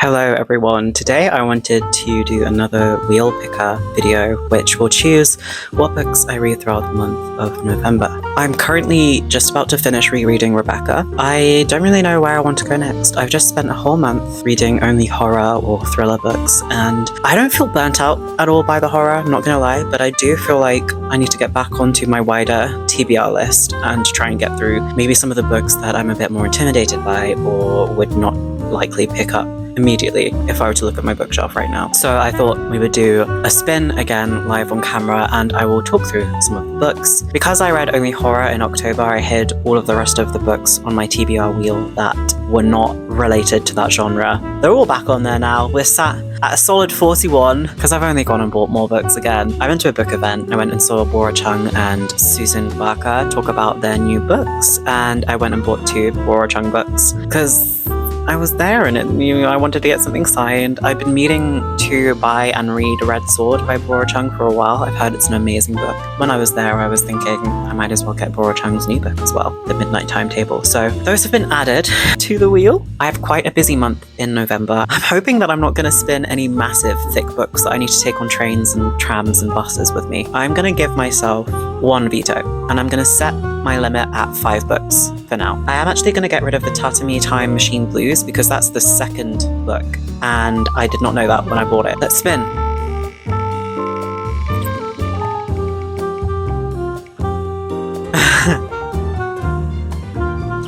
Hello everyone, today I wanted to do another wheel picker video which will choose what books I read throughout the month of November. I'm currently just about to finish rereading Rebecca. I don't really know where I want to go next. I've just spent a whole month reading only horror or thriller books and I don't feel burnt out at all by the horror, I'm not gonna lie, but I do feel like I need to get back onto my wider TBR list and try and get through maybe some of the books that I'm a bit more intimidated by or would not likely pick up immediately if I were to look at my bookshelf right now. So I thought we would do a spin again live on camera and I will talk through some of the books. Because I read only horror in October, I hid all of the rest of the books on my TBR wheel that were not related to that genre. They're all back on there now. We're sat at a solid 41 because I've only gone and bought more books again. I went to a book event. I went and saw Bora Chung and Susan Barker talk about their new books and I went and bought 2 Bora Chung books because I was there and I wanted to get something signed. I've been meaning to buy and read Red Sword by Bora Chung for a while. I've heard it's an amazing book. When I was there, I was thinking I might as well get Bora Chung's new book as well, The Midnight Timetable. So those have been added to the wheel. I have quite a busy month in November. I'm hoping that I'm not going to spin any massive thick books that I need to take on trains and trams and buses with me. I'm going to give myself 1 veto and I'm going to set my limit at 5 books for now. I am actually going to get rid of the Tatami Time Machine Blues because that's the second book and I did not know that when I bought it. Let's spin.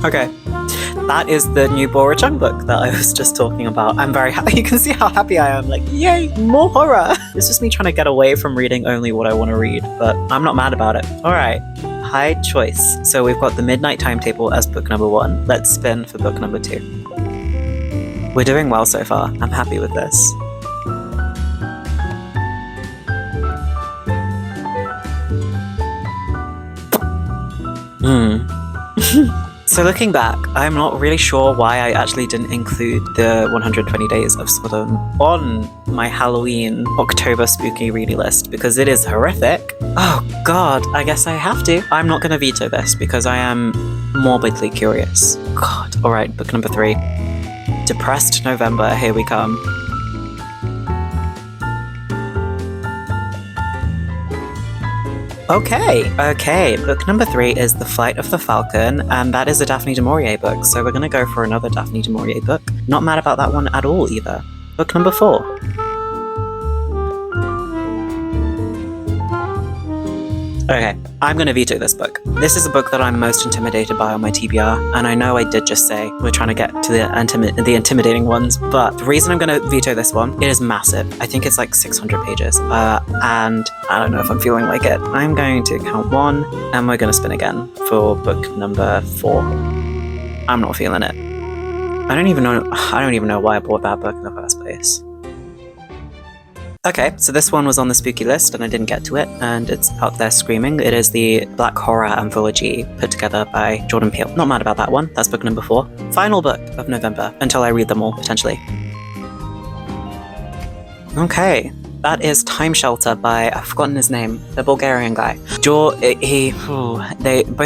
Okay, that is the new Bora Chung book that I was just talking about. I'm very happy. You can see how happy I am. Like, yay, more horror. It's just me trying to get away from reading only what I want to read, but I'm not mad about it. All right. High choice. So we've got The Midnight Timetable as book number 1. Let's spin for book number 2. We're doing well so far. I'm happy with this. So looking back, I'm not really sure why I actually didn't include the 120 Days of Sodom on my Halloween October spooky reading list because it is horrific. Oh god, I guess I have to. I'm not going to veto this because I am morbidly curious. God. Alright, book number 3. Depressed November, here we come. Okay, book number 3 is The Flight of the Falcon, and that is a Daphne du Maurier book, so we're gonna go for another Daphne du Maurier book. Not mad about that one at all either. Book number 4. Okay, I'm gonna veto this book. This is a book that I'm most intimidated by on my TBR, and I know I did just say we're trying to get to the intimidating ones, but the reason I'm gonna veto this one, it is massive. I think it's like 600 pages, and I don't know if I'm feeling like it. I'm going to count 1, and we're gonna spin again for book number 4. I'm not feeling it. I don't even know why I bought that book in the first place. Okay, so this one was on the spooky list and I didn't get to it, and it's out there screaming. It is the Black Horror Anthology put together by Jordan Peele. Not mad about that one. That's book number 4. Final book of November, until I read them all, potentially. Okay, that is Time Shelter by, I've forgotten his name, the Bulgarian guy. Both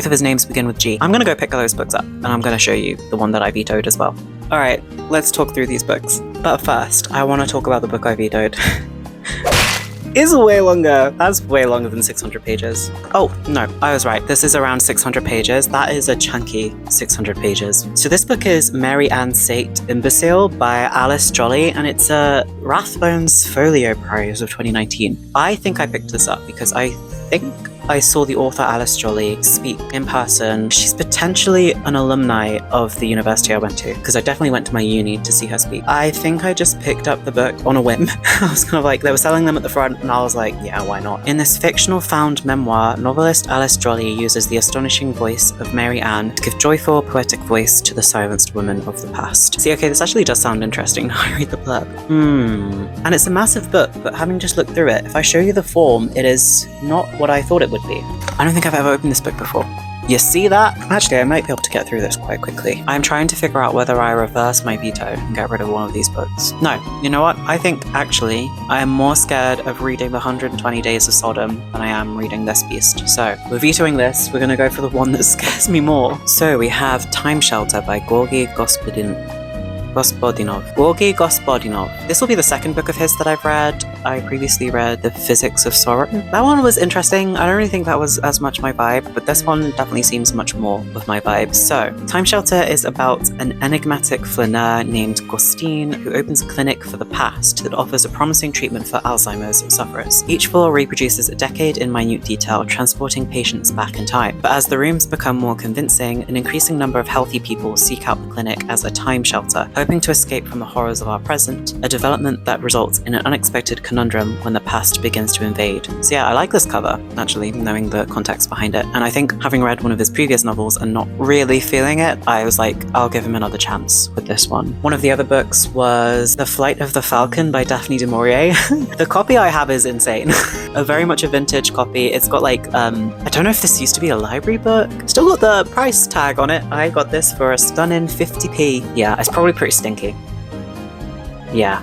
of his names begin with G. I'm gonna go pick those books up, and I'm gonna show you the one that I vetoed as well. Alright, let's talk through these books. But first, I want to talk about the book I vetoed. Is way longer. That's way longer than 600 pages. Oh, no, I was right. This is around 600 pages. That is a chunky 600 pages. So this book is Mary Ann Sate Imbecile by Alice Jolly, and it's a Rathbones Folio Prize of 2019. I think I picked this up because I think I saw the author Alice Jolly speak in person. She's potentially an alumni of the university I went to, because I definitely went to my uni to see her speak. I think I just picked up the book on a whim. I was kind of like, they were selling them at the front, and I was like, yeah, why not? In this fictional found memoir, novelist Alice Jolly uses the astonishing voice of Mary Ann to give joyful, poetic voice to the silenced women of the past. See, okay, this actually does sound interesting now I read the blurb. And it's a massive book, but having just looked through it, if I show you the form, it is not what I thought it would be. I don't think I've ever opened this book before. You see that? Actually, I might be able to get through this quite quickly. I'm trying to figure out whether I reverse my veto and get rid of one of these books. No, you know what? I think, actually, I am more scared of reading the 120 Days of Sodom than I am reading this beast. So, we're vetoing this. We're gonna go for the one that scares me more. So, we have Time Shelter by Gorgi Gospodin. Gospodinov. This will be the second book of his that I've read. I previously read The Physics of Sorrow. That one was interesting. I don't really think that was as much my vibe, but this one definitely seems much more with my vibe. So, Time Shelter is about an enigmatic flaneur named Gostin who opens a clinic for the past that offers a promising treatment for Alzheimer's sufferers. Each floor reproduces a decade in minute detail, transporting patients back in time. But as the rooms become more convincing, an increasing number of healthy people seek out the clinic as a time shelter, hoping to escape from the horrors of our present, a development that results in an unexpected conundrum when the past begins to invade. So yeah, I like this cover, actually, knowing the context behind it. And I think having read one of his previous novels and not really feeling it, I was like, I'll give him another chance with this one. One of the other books was The Flight of the Falcon by Daphne du Maurier. The copy I have is insane. Very much a vintage copy. It's got like, I don't know if this used to be a library book. Still got the price tag on it. I got this for a stunning 50p. Yeah, it's probably pretty stinky. Yeah,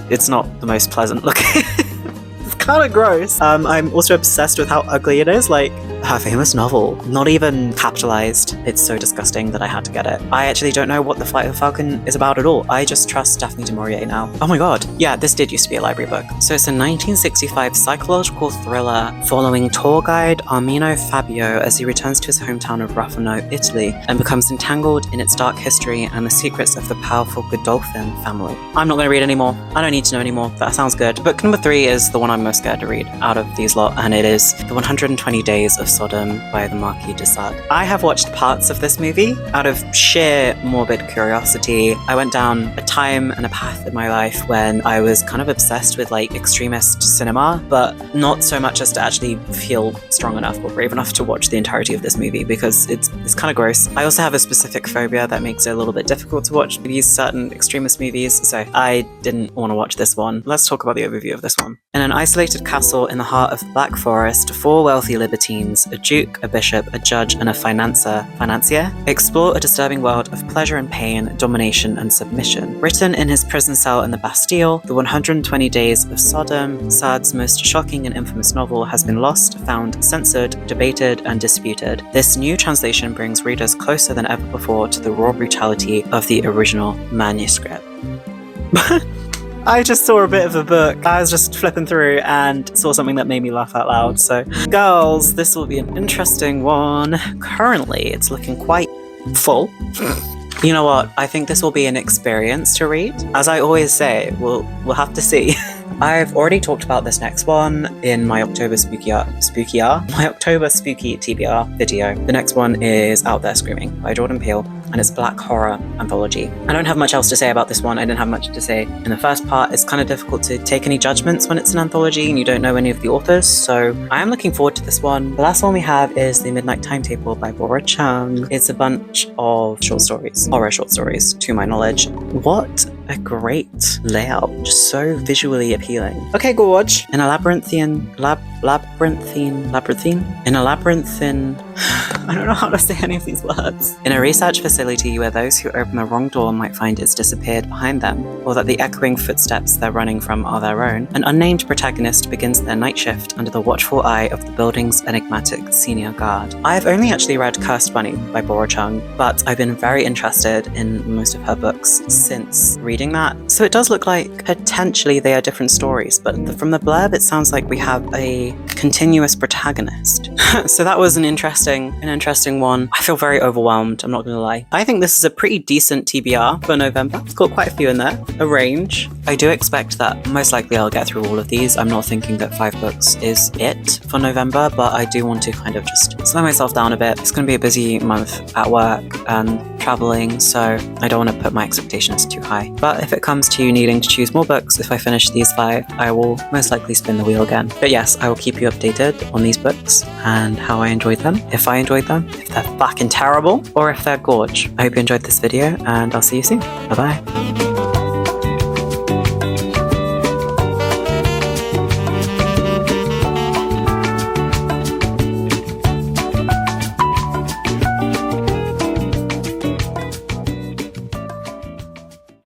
it's not the most pleasant looking. It's kind of gross. I'm also obsessed with how ugly it is. Like, her famous novel, not even capitalized. It's so disgusting that I had to get it. I actually don't know what The Flight of the Falcon is about at all. I just trust Daphne du Maurier now. Oh my god. Yeah, this did used to be a library book. So it's a 1965 psychological thriller following tour guide Armino Fabio as he returns to his hometown of Ruffano, Italy, and becomes entangled in its dark history and the secrets of the powerful Godolphin family. I'm not going to read anymore. I don't need to know anymore. That sounds good. Book number 3 is the one I'm most scared to read out of these lot, and it is The 120 Days of Sodom by the Marquis de Sade. I have watched parts of this movie out of sheer morbid curiosity. I went down a time and a path in my life when I was kind of obsessed with like extremist cinema, but not so much as to actually feel strong enough or brave enough to watch the entirety of this movie because it's kind of gross. I also have a specific phobia that makes it a little bit difficult to watch these certain extremist movies, so I didn't want to watch this one. Let's talk about the overview of this one. In an isolated castle in the heart of the Black Forest, 4 wealthy libertines, a duke, a bishop, a judge, and a financier, explore a disturbing world of pleasure and pain, domination and submission. Written in his prison cell in the Bastille, The 120 Days of Sodom, Sade's most shocking and infamous novel, has been lost, found, censored, debated, and disputed. This new translation brings readers closer than ever before to the raw brutality of the original manuscript. I just saw a bit of a book. I was just flipping through and saw something that made me laugh out loud. So, girls, this will be an interesting one. Currently, it's looking quite full. You know what? I think this will be an experience to read. As I always say, we'll have to see. I've already talked about this next one in my October Spooky TBR video. The next one is Out There Screaming by Jordan Peele, and it's Black Horror Anthology. I don't have much else to say about this one. I didn't have much to say in the first part. It's kind of difficult to take any judgments when it's an anthology and you don't know any of the authors, so I am looking forward to this one. The last one we have is The Midnight Timetable by Bora Chung. It's a bunch of short stories, horror short stories, to my knowledge. What a great layout, just so visually appealing. Okay, gorge. In a labyrinthine, I don't know how to say any of these words. In a research facility where those who open the wrong door might find it's disappeared behind them, or that the echoing footsteps they're running from are their own, an unnamed protagonist begins their night shift under the watchful eye of the building's enigmatic senior guard. I have only actually read Cursed Bunny by Bora Chung, but I've been very interested in most of her books since reading that. So it does look like potentially they are different stories, but from the blurb it sounds like we have a continuous protagonist. So that was an interesting one. I feel very overwhelmed, I'm not gonna lie. I think this is a pretty decent TBR for November. It's got quite a few in there, a range. I do expect that most likely I'll get through all of these. I'm not thinking that 5 books is it for November, but I do want to kind of just slow myself down a bit. It's gonna be a busy month at work and traveling, so I don't want to put my expectations too high. But if it comes to needing to choose more books, if I finish these 5, I will most likely spin the wheel again. But yes, I will keep you updated on these books and how I enjoyed them, if I enjoyed them, if they're fucking terrible, or if they're gorge. I hope you enjoyed this video, and I'll see you soon. Bye bye.